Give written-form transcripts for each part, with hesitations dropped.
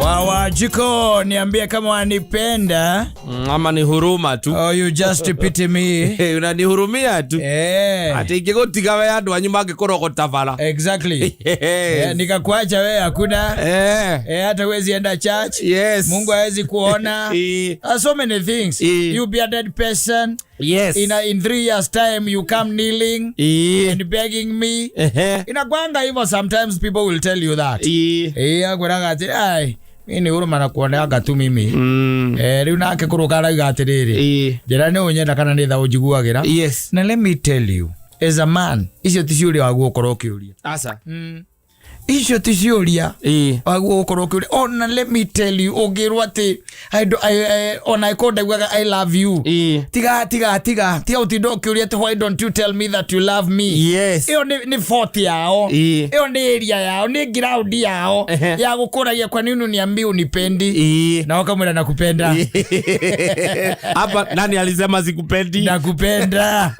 Wawajiko, niambie kama wanipenda ama ni huruma tu. Oh, you just pity me. Unanihurumia tu. Ati ingegutiga we andu anyu mangikurogota bara. Exactly. Nikakuacha we hakuna. Hata huwezi enda church. Yes. Mungu hawezi kuona. So many things. You be a dead person. Yes. In 3 years time you come kneeling and begging me. Inakwanga hivyo, sometimes people will tell you that. Akwiraga ati ai ini huruma na kuoneaga tu mimi. Riu nake kurukara igatiriri. Njira ni unyenda kana ni tha ujiguagira. Yes. Na let me tell you, as a man, icio ti ciuria waguo ukorwo kiuria. Asa. Icio ti ciuria waguo ukorwo kiuria. Ona let me tell you, ungirwa ati on I called I love you. Tiga utindo kiuria ati why don't you tell me that you love me? Yes. Iyo ni fault yao. Iyo ni area yao, ni ground yao ya gukuragia kwa nini uniambie unipendi na wakamwenda nakupenda. Hapa nani alisema sikupendi? Nakupenda.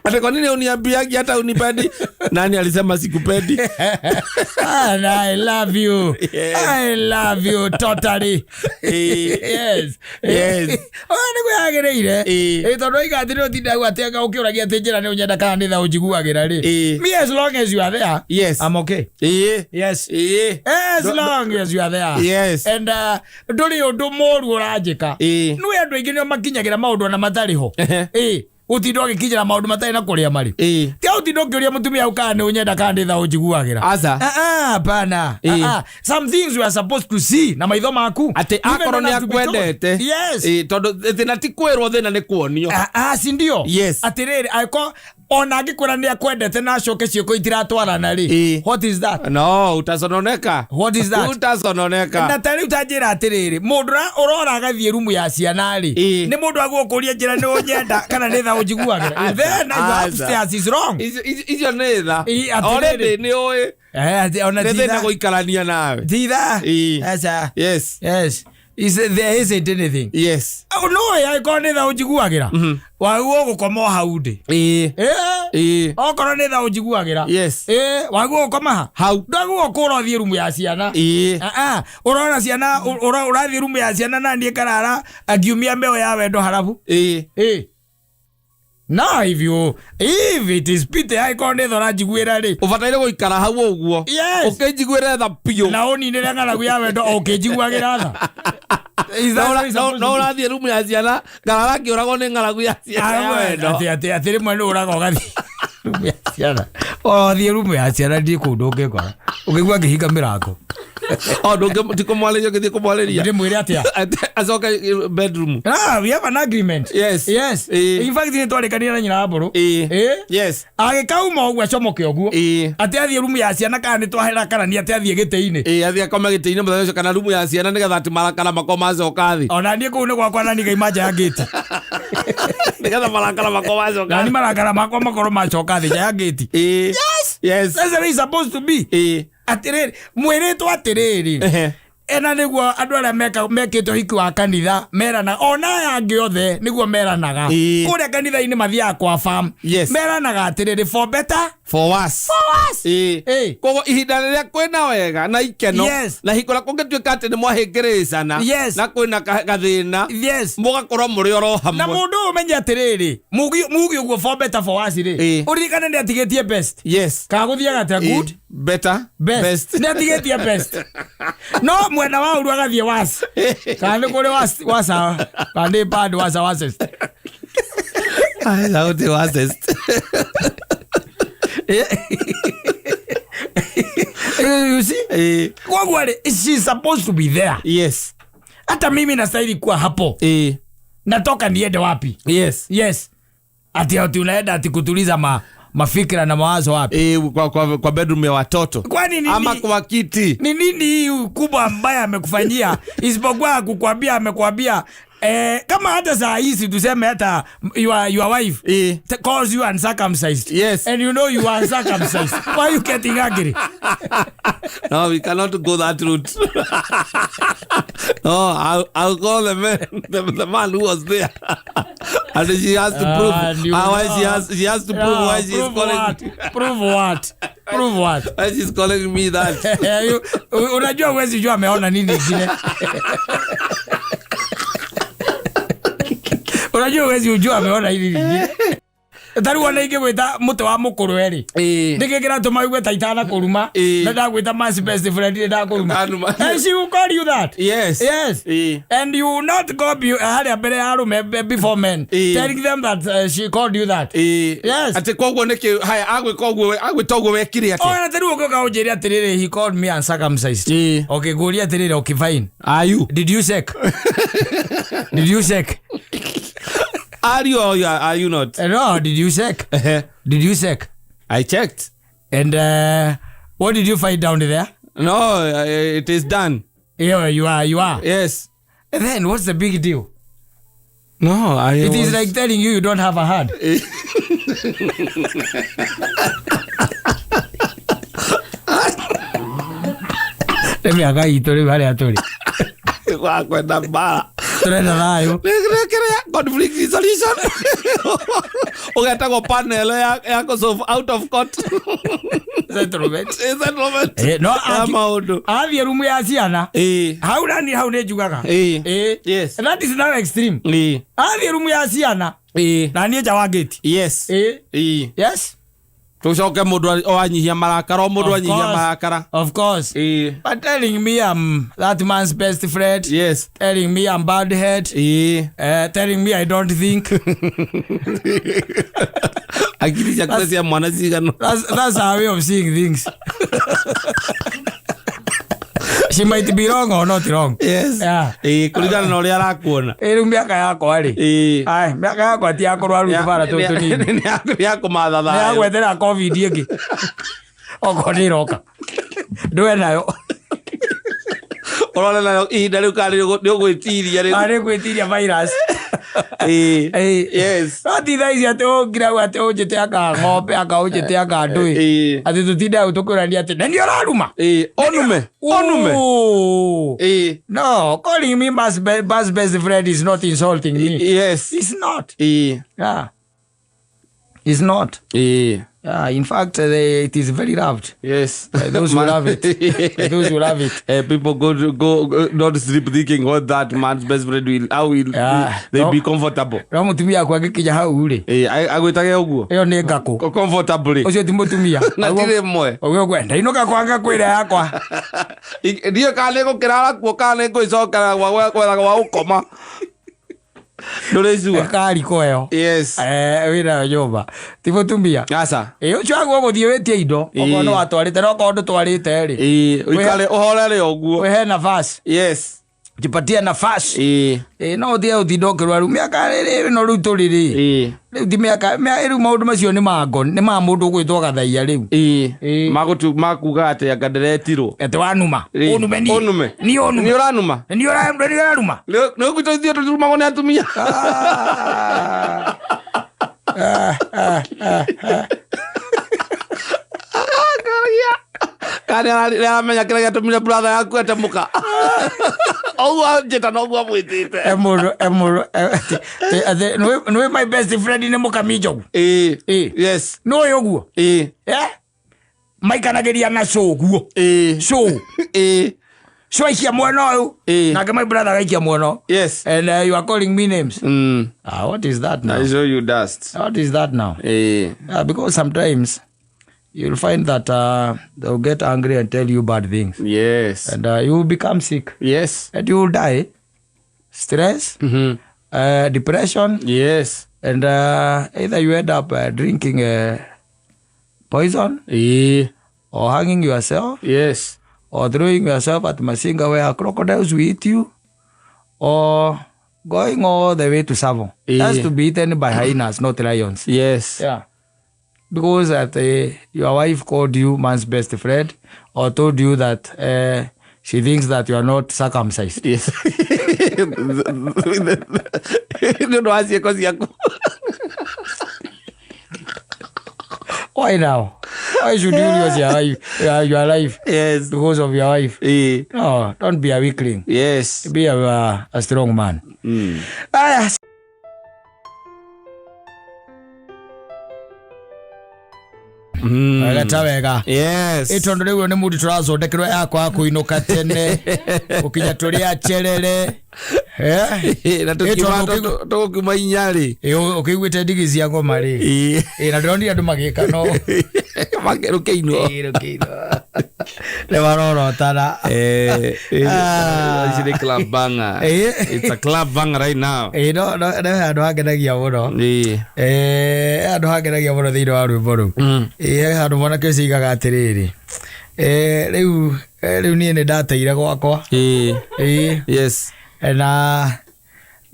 Ata kwa nini uniambiagi hata unipendi? Nani alisema sikupendi? I love you. Yes. I love you totally. Yes. Ni kuyagereire. Tondu igathiro tinda gwatenga ukiuragia ati njira ni unyenda kana ni tha ujiguagira ri. Me as long as you are there. Yes. I'm okay. Yes. As long as you are there. Yes. And nduri undu moru urajika. Nui andu aingi ni makinyagira maundu na matariho. Utindo gikinyira maundu matai na kuria mari. Ti utindo kiuria mutumia ukane unyenda kandi tha ujiguagira. Asa. Pana. Some things we are supposed to see na maitho maku. Ate akoro ni akwendete. Yes. Tondu thina ti kwirwo thina ni kuonio. Si ndio? Yes. Atiriri aiko ona ngikwira ni akwendete na acoke cioko itiratwarana ri. What is that? No, utasononeka. What is that? Utasononeka. Na tari utajira atiriri mundu urora gathie rumu ya ciana ri. Ni mundu agukuria njira ni unyenda kana ni tha ujiguagira. Then upstairs is wrong. Icio ni tha. Already ni oi. Ona thitha na guikarania nawe. Thitha. Asa. Yes. There isn't anything. Yes. No, I got neither ujiguagira. Waguo gukoma hau ndi. Okorwo ni tha ujiguagira. Yes. Waguo gukoma hau. Ndaguo kura thie rumu ya ciana. Urona ciana urathie rumu ya ciana na ndie karara agiumia mbeo ya wendo harabu. Now if it is pity I can't neither rajiguira ri. Ufataire guikara hau uguo. Yes. Ukijiguira tha pio. Na oni ni ngara guya wendo ukijiguagira tha. No urathie rumu ya ciana ngarara kiurago ni ngaragu ya ciana wendo. Ati rimwe ni urago gathi rumu ya ciana. Thie rumu ya ciana ndi kundu ngikora. Ukigua ngihinga mirango. Ndikumwaleria githie kumwaleria. Ndimwire atia. Azoka bedroom. We have an agreement. Yes. In fact ni twarikania na nyina mburu. Yes. Agikauma ogwa comoke oguo. Ati athie rumu ya ciana kana ni twahera kana ni ati athie giteini. Athie akoma giteini muthe kana rumu ya ciana nigetha ati marakara makoma azoka thi. Ona ndie kuu ni gwakwa na niga imaja ya gate. Nigetha marakara makoma azoka. Ni marakara makoma makoro macoka thi ya gate. Yes. That's the way it's supposed to be. Atiriri mwiritwo atiriri ena niguo andu aria mekitwo hiki wa kanitha merana ona yangi othe niguo meranaga kuria kanitha-ini mathiaga kwa farm meranaga atiriri for better for worse. Kogo ihinda riria kwina wega na ikeno na hikora kungituika ati ni mwahingiricana na kwina gathina mugakorwo muri oro hamwe na mundu umenya atiriri mugi uguo for better for worse ri uririkane ni atigetie best kaguthiaga ta good better best ni atigetie best no mwena wa uru agathie worse kana kuri worse kandi bad worse I uti worse. You see? She's supposed to be there. Yes. Hata mimi nastahili kuwa hapo. Natoka niende wapi? Yes. Ati unaenda ati kutuliza mafikira na mawazo wapi? Kwa bedroom ya watoto. Kwani nini? Ama kwa kiti. Ni nini hii kubwa ambaye amekufanyia? Isipokuwa kukwambia amekwambia kama hata saa hizi tuseme hata your wife calls you uncircumcised. Yes. And you know you are uncircumcised. Why are you getting angry? No, we cannot go that route. No, I'll call the man who was there. And she has to prove. She has to prove why she is calling. Prove what? Prove what? Why she's calling me that? Unajua huwezi jua ameona nini ingine. Unajua huwezi ujua ameona nini ingine. Tari wana ige gwita muto wa mukuru eri. Ndikikira tuma igwe taitana kuruma. Na ndagwita man's best friend nda kuruma. And she will call you that. Yes. Yes. And you will not go haria mbere ya arume before men. Telling them that she called you that. Yes. Ate kogwo niki haya agwe togwo wekire ate. Na tari ugoka ujeri atirire he called me uncircumcised. Okay, guria atirire okay fine. Are you? Did you check? Did you check? Are you or are you not? No, did you check? Did you check? I checked. And what did you find down there? No, it is done. Yeah, you are. Yes. And then what's the big deal? No, It is like telling you don't have a heart. Let me agai tori vale atori. Kwa kwenda mbara. Turenda nayo. Conflict resolution. Ugeta go panel yako solve out of court. Settlement. No, avia rumu ya ciana. Hau ne jugaga. Yes. That is now extreme. Avia rumu ya ciana. Na nie jawa gate. Yes. Yes. Tucoke mundu anyihia marakara mundu anyihia marakara. Of course. But telling me I'm that man's best friend. Yes. Telling me I'm bad head. Telling me I don't think. That's our way of seeing things. She might be wrong or not wrong. Yes. Yeah. Kulingana na uria arakuona. Miaka yako ari. Ai, miaka yako ati yakoro aru tubara tu tunini. Ni yako mathatha. Ni agwetera COVID igi. Oko ni roka. Ndwe nayo. Orole nayo ihinda riu kari gwitiria riu. Ari gwitiria virus. Yes. Ati thaisi ati ngira ati ujite aka ng'ombe aka ujite aka ndui. Ati tutinda utukurania ati ndio araruma. Onume. No, calling me best friend is not insulting me. Yes. It's not. Yeah. It's not. Yeah, in fact, it is very loved. Yes. Those who love it. Those who love it. People go not sleep thinking what that man's best friend will, how will they be comfortable. No mutumia kwa gikija hau uri. Agwitage uguo. Iyo ni ngako. Comfortably. Ucio ti mutumia. Na tire mwe. Ogwe gwenda inoka kwanga kwira yakwa. Ndio kale ko kirara kuo kale ko icoka wa ukoma. Ndorezua kari koyo. Yes. Wira nyumba. Ti mutumia. Asa. Ucio agwo guthie wetie indo. Ogo no atwarite no ko ndu twarite ri. Uikale uhorere oguo. Wehe nafasi. Yes. Jipatia nafasi. No uthie uthindo kirwaru miaka riri no riu turiri. Riu ti miaka riu maundu macio ni mango ni ma mundu gwitwo gathaia riu. Makuga ati akaderetirwo. Ete wanuma. Onume ni. Onume. Ni onume. Ni uranuma. Ni uranuma. No gwitwo thio turumago ni atumia. Kani aramenya kira giatumire brother yaku atamuka. Ogwa njeta no gwa mwitite. Emuru. No my best friend ni muka mijo. Yes. No yoguo. Maikanageria na show guo. Show. So ikia mwana uyu. Na my brother gaikia mwana. Yes. And you are calling me names. What is that now? I show you dust. What is that now? Because sometimes you'll find that they'll get angry and tell you bad things. Yes. And you will become sick. Yes. And you will die. Stress. Depression. Yes. And either you end up drinking poison. Or hanging yourself. Yes. Or throwing yourself at Masinga where crocodiles will eat you. Or going all the way to Savo. It has to be eaten by hyenas, not lions. Yes. Yeah. Because your wife called you man's best friend or told you that she thinks that you are not circumcised. Yes. Why now? Why should you lose your life? Yes. Because of your wife? No, don't be a weakling. Yes. Be a strong man. Agata wega. Yes. Itondo riu ni muri turathondekerwa yakwa kuinuka tene. Ukinya turi acherere. Na tukima inyari. Ukiguite ndigi cia ngoma ri. Na ndoni andu magika no. Makerukeino. Le varoro tara. It's a club banger. It's a club banger right now. No, andu hagenagia muno. Andu hagenagia muno thiini wa rwimbo ru. Andu mona kesi igaga atiriri. Riu nie ni ndateire gwakwa. Yes. Na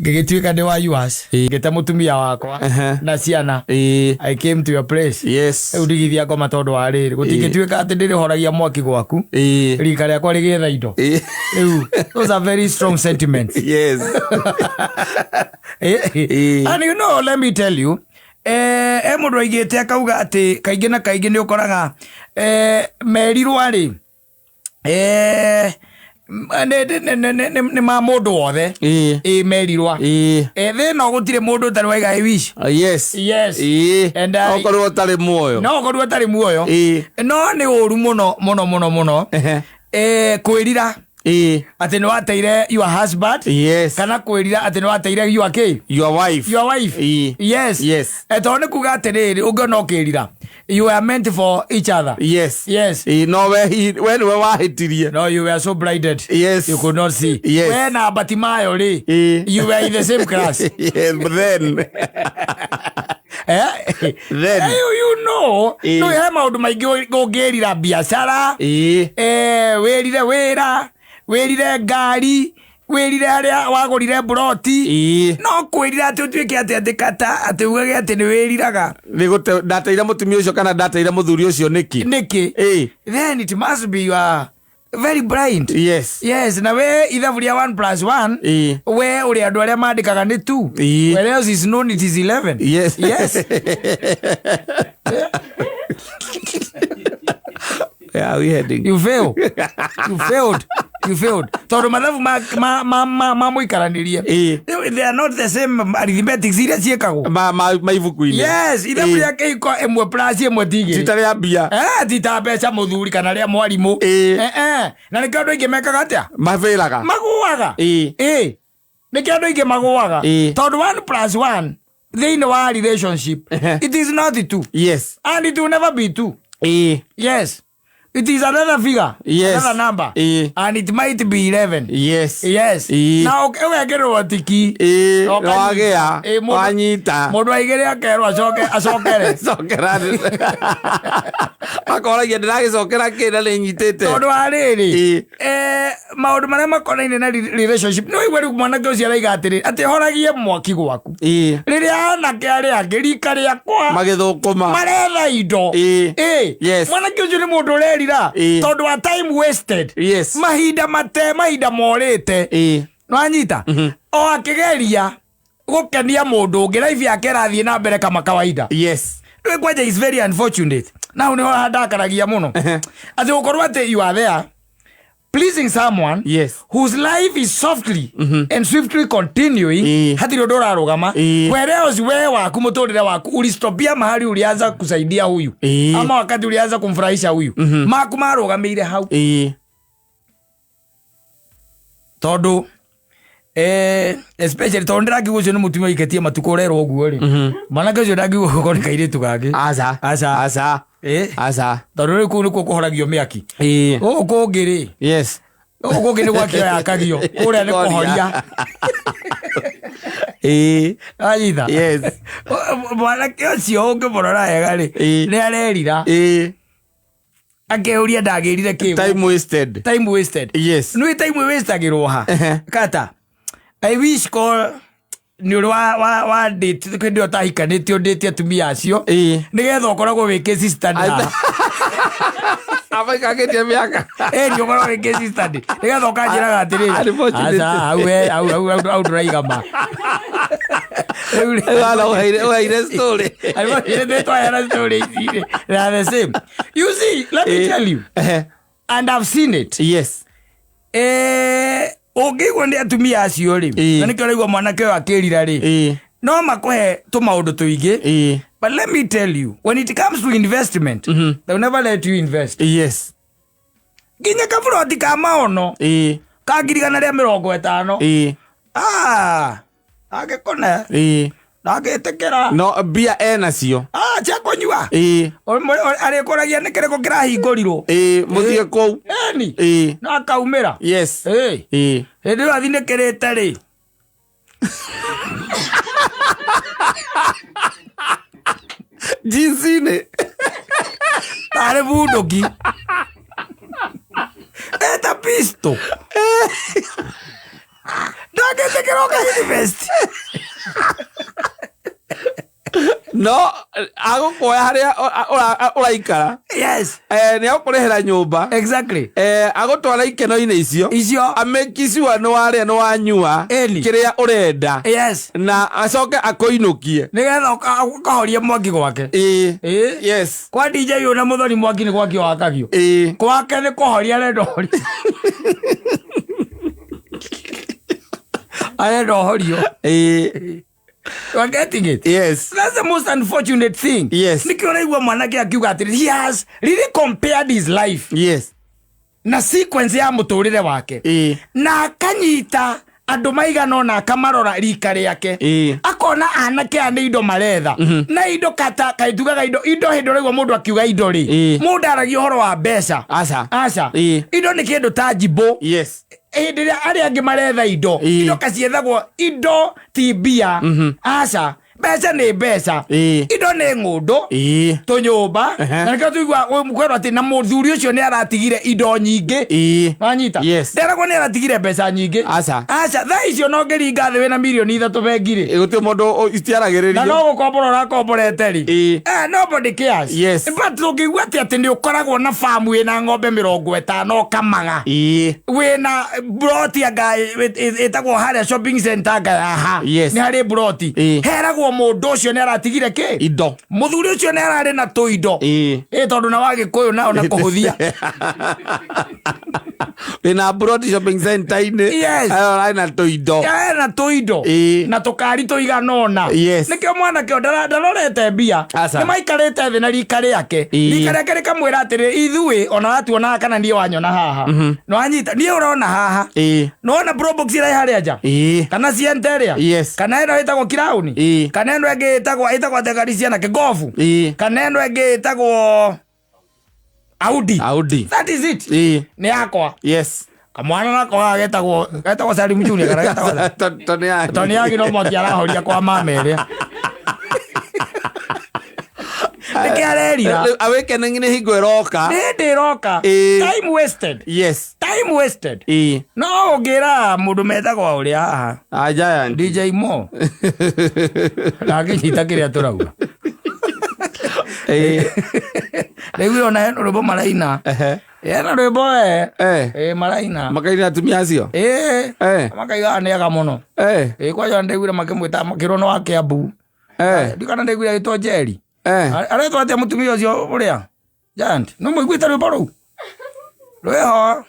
ngigituika ndi wa yours. Ngita mutumia wakwa na ciana. I came to your place. Yes. Udigithia ngoma tondu wa riri. Gutingituika ati ndiri horagia mwaki gwaku. Rika riakwa rigetha indo. Riu those are very strong sentiments. Yes. And you know, let me tell you, mundu aigite akauga ati kaingi na kaingi ni ukoraga merirwa ri ni ma mundu wothe merirwa thina gutire mundu tari waiga I wish. Yes. And okorwo tari muoyo no ni uru muno kwirira ati ni wateire your husband. Yes. Kana kwirira ati ni wateire your wife. Yes. Tondu kuga atiriri ungona ukirira you were meant for each other. Yes. No, when we wahitirie. No, you were so blinded. Yes. You could not see. Yes. When Batimayo ri, you were in the same class. Yes, but then. Then. You know, no maundu maingi ngungirira biashara. Wirire wira, wirire ngari, wirire aria wagurire buroti. No kwirira ati utuike ati kata ati ugage ati ni wiriraga. Nigute ndateira mutumia ucio kana ndateira muthuri ucio niki. Then it must be you are very blind. Yes. Na we ithabu ria 1+1 we uri andu aria mandikaga ni 2. Where else is known it is 11. Yes. Yeah, we heading. You failed. Tondu mathabu ma muikaranirie. They are not the same arithmetic iria ciekagwo. Ma ibuku-ini. Yes, ithabu ria keiko 1+1 tigiri. Titari ambia. Tita mbeca muthuri kana ria mwarimu. Na nikio andu aingi mekaga atia? Maviraga. Maguaga. Nikio andu aingi maguaga. Tondu 1+1 thiini wa relationship it is not 2. Yes. And it will never be 2. Yes. It is another figure. Yes. Another number. And it might be 11. Yes. Now, wegero watiki. Wagea. Wanyita. Mundu aigere akero acokere. Sokerani. Akora ndira gicokera kina ni nyitete. Tondu ariri. Maundu maria makonaine na relationship. No igwe riu mwanake ucio araiga atiri ati horagie mwaki gwaku. Riria anake aria angi rika riakwa magithukuma. Maretha indo. Yes. Mwanake ucio ni mundu tondu wa time wasted. Yes. Mahinda morite. No anyita. O akigeria gukenia mundu ungi life yake rathie na mbere kama kawaida. Yes. Kwaja is very unfortunate. Now ni handakaragia muno. Ati ukorwa ati you are there pleasing someone whose life is softly and swiftly continuing. Hatiri undu urarugama. Whereas we waku muturire waku ulistopia mahali ulianza kusaidia huyu. Ama wakati ulianza kumfurahisha huyu. Maku marugameire hau. Tondu especially tondu ndaki gucio ni mutumia iketie matuko rero oguo ri. Manake ucio ndaki guko ni kairitu gake. Asa. Tondu ri ku ni kuhoragio miaki. Ukungiri. Yes. Ukungiri gwakio yakagio. Kuria ni kuhoria. Anyita. Yes. Mwanake ucio ungimurora wega ri ni arerira. Akeuria ndagirire kiu. Time wasted. Yes. Nui time wastagirwo ha. Kata. I wish call ni wa date kwendio tahikanitio date atumia acio. Nigetha ukoragwo wiki sister da. Aba kagetia miaka. Ni ukoragwo wiki sister da. Nigetha ukanjiraga atiri. Asa au draigama. Uhaire story. They are the same. You see, let me tell you. And I've seen it. Yes. Ungigwo ndi atumia acio ri. Na nikio raigwa mwanake wa kirira ri. No makuhe tumaundu tuingi. But let me tell you, when it comes to investment, they'll never let you invest. Yes. Ginya kafuroti kama ono. Kagirigana ria 50. Agekona. Nagetekera. No bia enacio. Cha konyua. Arekoragia nekereko kirahingũrirwo. Muthie kou. Eni. Na kaumira. Yes. Hindi athi nekerete ri. Jinsine. Tare bunduki. Eta pisto. Nagetekera ukainvest. No, agukuoya haria uraikara. Yes. Ni agukurehera nyumba. Exactly. Agutwara ikeno-ini icio. Amekisiwa no waria no wanyua. Kiria urenda. Yes. Na acoke akuinukie. Nigetha ukahoria mwaki gwake. Yes. Kwa DJ yuna muthoni mwaki ni gwaki wakagio. Kwake ni kuhoria rendo horia. Arendo horio. You are getting it? Yes. That's the most unfortunate thing. Yes. Nikiona igwa mwanake akiuga ati he has really compared his life. Yes. Na sequence ya muturire wake. Na akanyita andu maigana na akamarora rika riake. Akona anake ane indo maretha. Na indo kata kaitugaga indo hindo rigwo mundu akiuga indo ri. Mundu aragi uhoro wa mbeca. Aca. Indo ni kindu tangible. Yes. Ndiria ari angi maretha indo kaciethagwo indo ti mbia. Aca mbeca ni mbeca. Indo ni ng'undu tunyumba na nikio tuigua mukwerwo ati na muthuri ucio ni aratigire indo nyingi. Wanyita nderagwo ni aratigire mbeca nyingi. Aca tha icio no ngiringa thi wina milioni 3 bengiri guti mundu itiaragiririo na no gukombora urakomborete ri. Nobody cares. Yes. But tungigua ati ni ukoragwo na farm wina ng'ombe 50 kamaga. Wina broti anga etagwo haria shopping center anga ni hari broti heragwo mundu ucio ni aratigire ki indo. Muthuri ucio ni arari na tuindo tondu na wagikuyu na ona kuhuthia. Wina broti shopping center ine. Ayo na tuindo. Na tuindo na tukari tuiganona. Nikio mwana kio ndarorete mbia. Ni maikarite thi na rika riake. Rika riake rikamwira atiri ithui ona watuona kana ndie wanyona haha. No anyita ndie urona haha. No ona pro box ira haria nja. Kana cienteria. Kana ino itagwo crown. Kana ino enge itagwo tegarisia na kigofu. Kana ino enge itagwo Audi. That is it. Ni yakwa. Yes. Kamwana nako getagwo Salim Junior kana getagwo Tony yake no mwaki arahoria kwa mamere. Nikiarerira aweke nengine higo eroka. Ndiroka. Time wasted. Yes. Time wasted. No ngira mundu metagwo uria haha. Giant. DJ Mo. Nagithita kiria turauga. Lewi ona heno robo maraina. Yana robo maraina. Makaina atumia acio. Makaiga aneaga muno. Kwa yo ndegwira makimwita makirono wake abu. Ndikana ndegwira gitwa Jerry. Aretwo atia mutumia ucio uria Giant no muigwita rwimbo ruu rweho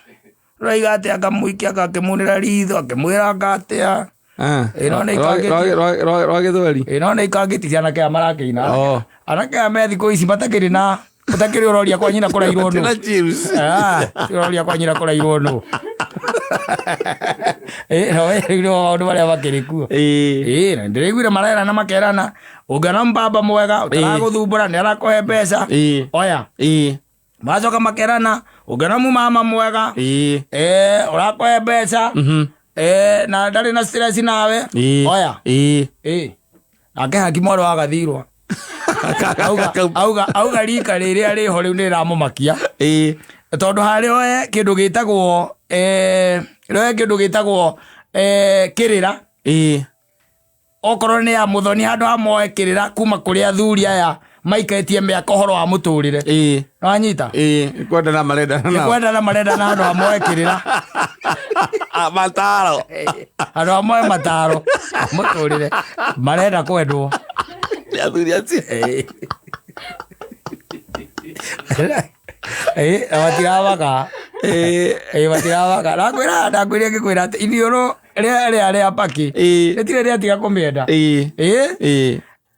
rwaiga atia akamuikia akakimunira ritho akimwira akatia ino ni rwagithweri ino ni ikangiticia anake amarakiina anake me thikũ ici matakĩrĩ na utakĩrĩ uroria kwa nyina kũrairwo nũ na chips uroria kwa nyina kũrairwo nũ no ndu baria bakirikuo na ndiriguire marera na makerana ungana mbaba mwega utaraguthumbura ni arakohe mbeca oya macoka makerana ungana mu mama mwega urakohe mbeca na ndari na stress nawe oya nake hakimwaro wagathirwa auga rika riria riho riu ni ramumakia tondu hario kindu gitagwo kindu gitagwo kirira okorwo ni ya muthoni handu hamwe kirira kuma kuri athuri aya maikaetie miaka horo wa muturire no anyita kwendana marenda na handu hamwe kirira mataro handu hamwe mataro muturire marenda kwendwo athuri acio batirabaga batirabaga ndakwĩria ngĩkwĩra atĩ iniũrũ rĩa paki rĩtirĩ rĩatiga kũmĩenda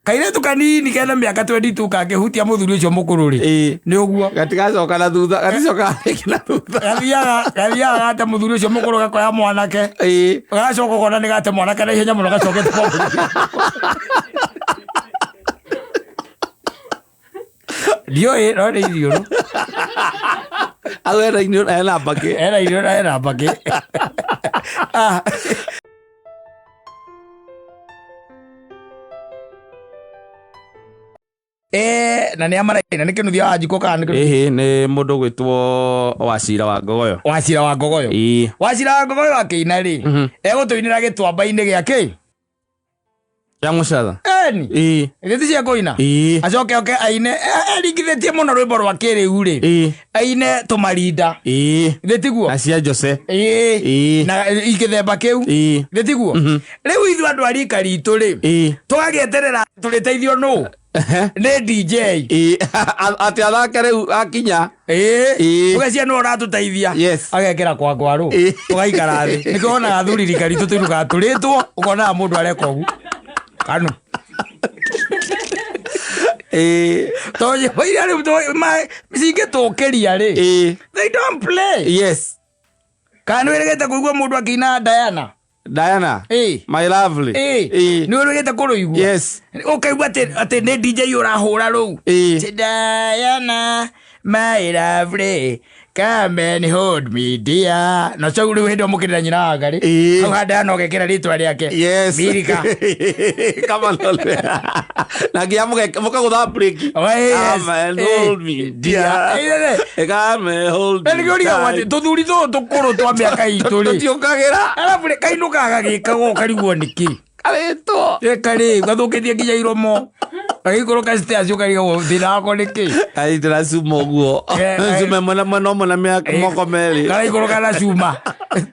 Kairetu kanini kena miaka 22 kakehutia muthuri ucio mukuru ri ni uguo gatigacoka na thutha gaticoka na thutha gathiaga gate muthuri ucio mukuru gakoya mwanake gacoka kona ni gate mwanake na ihenya muno gacokete dio no ni irio no awera inyo na bake era irio na bake na ni amaraina ni kinuthia wa njiko kana ni mundu gwitwo Wacira wa Ngogoyo Wacira wa Ngogoyo akina ri egutuinira gitwamba-ini giake ya mucatha eni giti cia kuina acoke aine eringithitie muno rwimbo rwa kiriu ri aine tumarinda gitiguo acia Jose na igithemba kiu gitiguo riu ithu andu arika ritu ri tugagieterera turiteithio no ne DJ ati athake riu akinya ugacia no uratuteithia agekera kwa ngwaru ugaikara thi nikona gathuri rikaritu tuiruga turitwo ukona mundu areka ugu kanu toje baira riu singe tokeria ri they don't play kanu iregete kuigua mundu akina Diana my lovely ni urugite kuruigua ukaigua ati ni DJ urahura ru Diana my lovely come and hold me dear no so uri wendo mukirira nyina agari au hada no gekera ritwa riake Mirika kama lole na gia muka gutha break come and hold me dear come and hold me ni gori wati tuthuri tukuru twa miaka itu ri tiokagira alafu kainukaga gikago kariguo niki Areto kari gathukithie nginya iromo agikoro kaste acio kari go thina ko niki ai trasumo guo zume mwana miaka moko meri kari ikoro kana cuma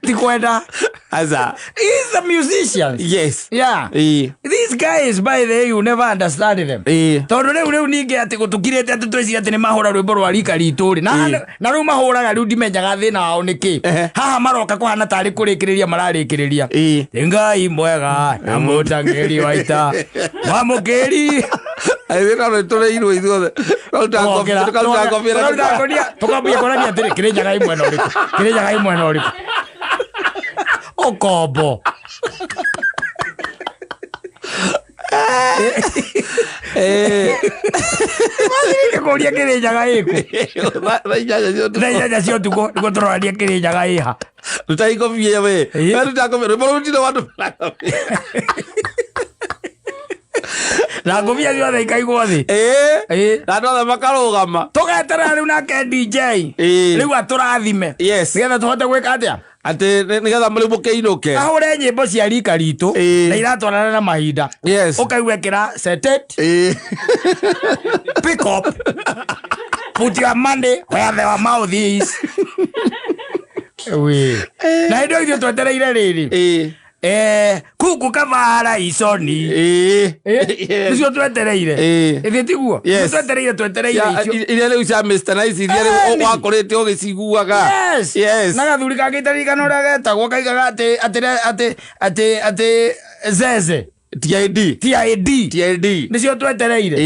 ti kwenda aza he's a musician these guys by the way you never understand them tondu riu ninge ati gutukirete ati tweci ati ni mahura rwimbo rwa rika ritu ri na riu mahuraga riu ndimenyaga thina wao niki haha maroka kuhana tari kurikiriria mararikiriria Ngai mwega na mutangeri waita mamukeri aira no tureirwo ithuothe tukambia korania atiri kirinyaga imwe no riku okombo kuria kirinyaga iku na cio tuko niguo turorania kirinyaga iha tutaikobie we rutakobie rutire wandu na nguvia ciothe ikaigwo thi na andu othe makarugama tugeterera riu nake DJ riu aturathime nigetha tuhote gwika atia ati nigetha muri mukiinuke ahure nyimbo cia rika ritu na iratwarana na mahinda ukaigua kira set it pick up put your money where the mouth is we na indo ithu twetereire riri kuku kavara iconi nicio twetereire ithitiguo twetereire icio iria riu cia Mr Nice iria riu wakorete ugiciguaga na gathuri kagitarikana uria getagwo kaigaga ati zeze TID nicio twetereire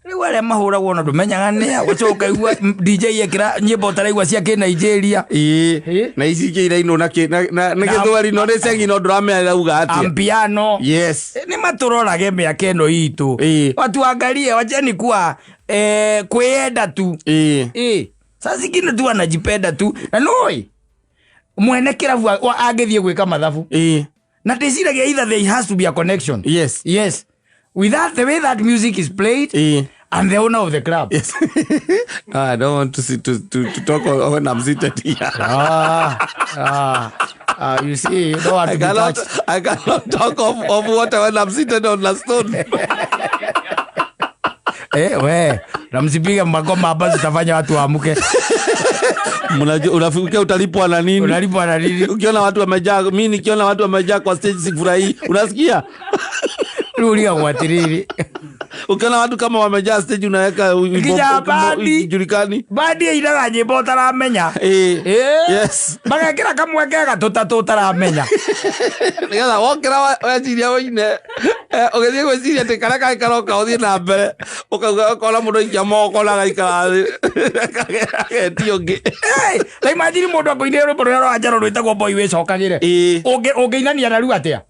riu aria mahuragwo na ndumenyaga nia gucoka igua DJ ekira nyimbo taraigua cia ki Nigeria na ici kira ino na githwari no recengi no ndramera uga atia ampiano ni maturorage miaka ino itu watu angalie wacheni kuwa kwenda tu sasa zingine tu anajipenda tu na noi mwene kiravu angithie gwika mathabu na ndiciragia either there has to be a connection with that the way that music is played and the owner of the club I don't want to talk when I'm seated here you see you don't want to be touched. I cannot talk of water when I'm seated on the stone we namsipiga magoma ambazo zitafanya watu waamuke unafikia utalipwa na nini ukiona watu wamejaa mimi nikiona watu wamejaa kwa stage sifurahi unasikia rulia watiriri ukiona watu kama wamejaa stage unaweka julikani badi iraga nyimbo taramenya bagekera kamwekega tutatu taramenya nigetha wokera wajiria woine Ũgĩthiĩ gwĩciria atĩ karĩa gagĩkaroka ũthiĩ na mbere ũkauga ũkona mũndũ aikia moko na gaikara thĩ ageti ũngĩ. Na imagine mũndũ akũinĩra rwĩmbo rũrĩa rwa Njaro rwĩtagwo Boy Wĩcokagĩre. Ũngĩinania na rĩu atĩa?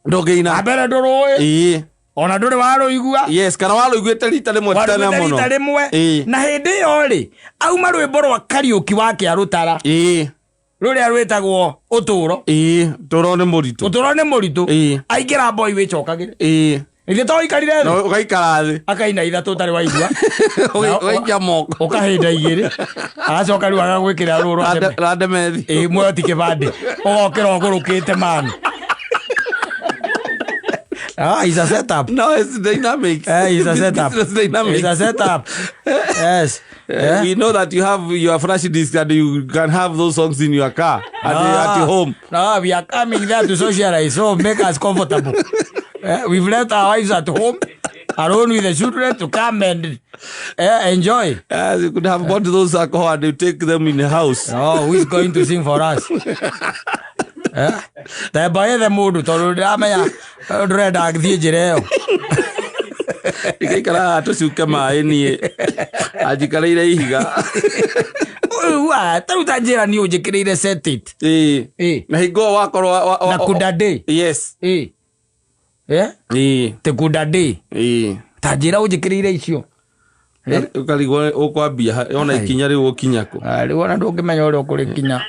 Ndũngĩina. Mbere ndũrũĩ. Ona ndũrĩ warũigua. Yes, kana warũiguĩte rita rĩmwe tene mũno. Rita rĩmwe. Na hĩndĩ ĩyo rĩ, auma rwĩmbo rwa Kariũki wa Kĩarũtara. Rũrĩa rwĩtagwo Ũtũũro. Ũtũũro nĩ mũritũ. Ũtũũro nĩ mũritũ. Aingĩra Boy Wĩcokagĩre. Ithe to ikarire thĩ. No ũgaikara thĩ. Akaina ithatũ ũtarĩ waigua. Ũgaikia moko. Ũkahinda igĩrĩ. Agacoka rĩu agagwĩkĩra rũrũ randemethi. Muoyo ti kĩbandĩ. Ũgokĩra ũgũrũkĩte man. It's a setup. No, it's dynamic. It's a setup. It's dynamic. It's a setup. Yes. You know that you have your flash disk and you can have those songs in your car at your home. No, we are coming there to socialize, so make us comfortable. We've left our wives at home, alone with the children to come and enjoy. You could have bought those alcohol and you take them in the house. Oh, who is going to sing for us? Tebaethe mũndũ tondũ ndĩramenya ndũrenda gĩthiĩ njĩra ĩyo. Ikaikara tũcuke maĩ niĩ anjikareire ihiga. Tarĩu ta njĩra niĩ ũnjĩkĩrĩire set it. Na hingo wakorwo na kudade. Yes. Te kudade. Ta njĩra ũnjĩkĩrĩire icio. Ũkarigwo ũkwambia ona ikinya rĩu ũkinya kũ. Rĩu ona ndũngĩmenya ũrĩa ũkũrĩkinya.